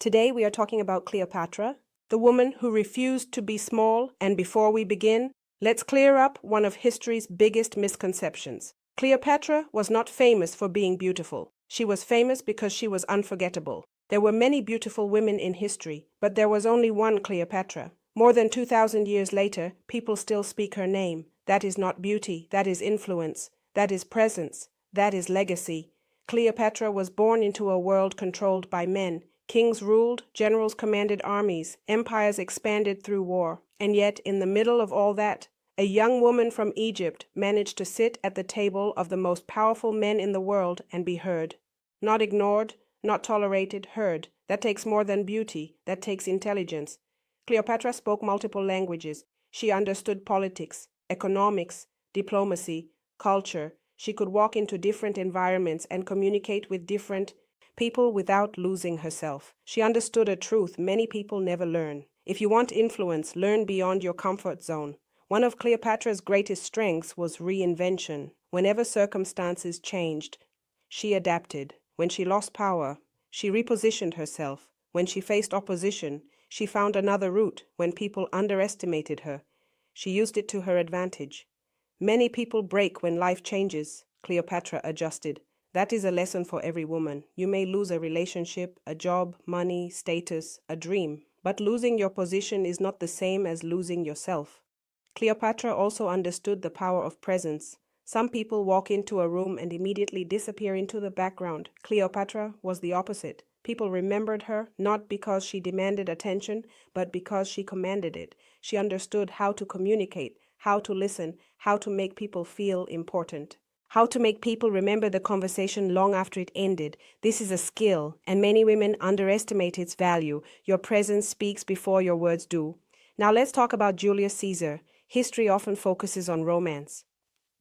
Today we are talking about Cleopatra, the woman who refused to be small, and before we begin, let's clear up one of history's biggest misconceptions. Cleopatra was not famous for being beautiful. She was famous because she was unforgettable. There were many beautiful women in history, but there was only one Cleopatra. More than 2,000 years later, people still speak her name. That is not beauty, that is influence, that is presence, that is legacy. Cleopatra was born into a world controlled by men. Kings ruled, generals commanded armies, empires expanded through war. And yet, in the middle of all that, a young woman from Egypt managed to sit at the table of the most powerful men in the world and be heard. Not ignored, not tolerated, heard. That takes more than beauty, that takes intelligence. Cleopatra spoke multiple languages. She understood politics, economics, diplomacy, culture. She could walk into different environments and communicate with different people without losing herself. She understood a truth many people never learn. If you want influence, learn beyond your comfort zone. One of Cleopatra's greatest strengths was reinvention. Whenever circumstances changed, she adapted. When she lost power, she repositioned herself. When she faced opposition, she found another route. When people underestimated her, she used it to her advantage. Many people break when life changes. Cleopatra adjusted. That is a lesson for every woman. You may lose a relationship, a job, money, status, a dream, but losing your position is not the same as losing yourself. Cleopatra also understood the power of presence. Some people walk into a room and immediately disappear into the background. Cleopatra was the opposite. People remembered her not because she demanded attention, but because she commanded it. She understood how to communicate, how to listen, how to make people feel important. How to make people remember the conversation long after it ended. This is a skill, and many women underestimate its value. Your presence speaks before your words do. Now let's talk about Julius Caesar. History often focuses on romance.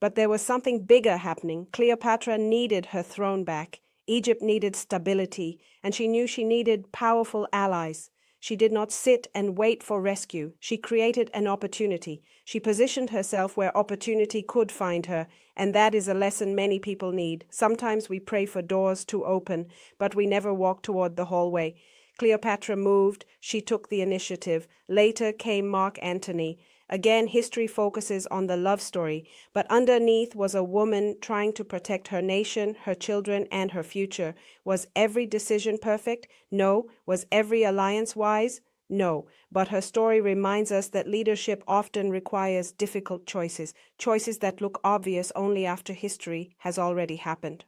But there was something bigger happening. Cleopatra needed her throne back. Egypt needed stability, and she knew she needed powerful allies. She did not sit and wait for rescue. She created an opportunity. She positioned herself where opportunity could find her, and that is a lesson many people need. Sometimes we pray for doors to open, but we never walk toward the hallway. Cleopatra moved. She took the initiative. Later came Mark Antony. Again, history focuses on the love story, but underneath was a woman trying to protect her nation, her children, and her future. Was every decision perfect? No. Was every alliance wise? No. But her story reminds us that leadership often requires difficult choices, choices that look obvious only after history has already happened.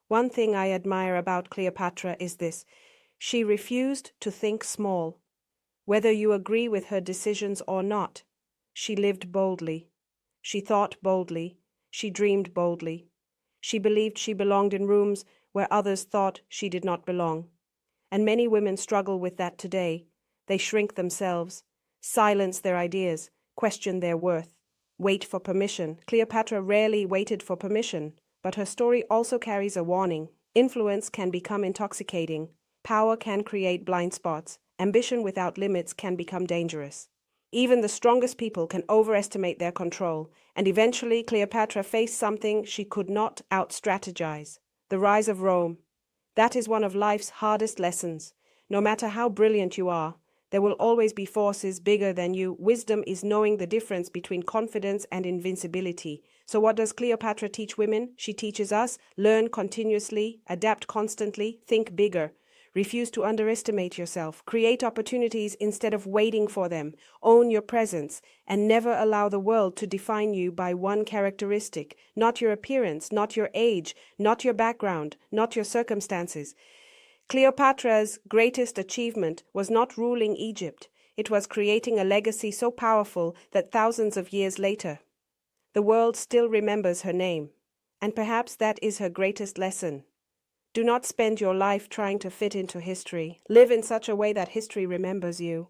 One thing I admire about Cleopatra is this: she refused to think small. Whether you agree with her decisions or not, she lived boldly. She thought boldly. She dreamed boldly. She believed she belonged in rooms where others thought she did not belong. And many women struggle with that today. They shrink themselves, silence their ideas, question their worth, wait for permission. Cleopatra rarely waited for permission, but her story also carries a warning. Influence can become intoxicating. Power can create blind spots. Ambition without limits can become dangerous. Even the strongest people can overestimate their control, and eventually Cleopatra faced something she could not out-strategize: the rise of Rome. That is one of life's hardest lessons. No matter how brilliant you are, there will always be forces bigger than you. Wisdom is knowing the difference between confidence and invincibility. So what does Cleopatra teach women? She teaches us: learn continuously, adapt constantly, think bigger. Refuse to underestimate yourself. Create opportunities instead of waiting for them. Own your presence, and never allow the world to define you by one characteristic. Not your appearance, not your age, not your background, not your circumstances. Cleopatra's greatest achievement was not ruling Egypt. It was creating a legacy so powerful that thousands of years later, the world still remembers her name. And perhaps that is her greatest lesson. Do not spend your life trying to fit into history. Live in such a way that history remembers you.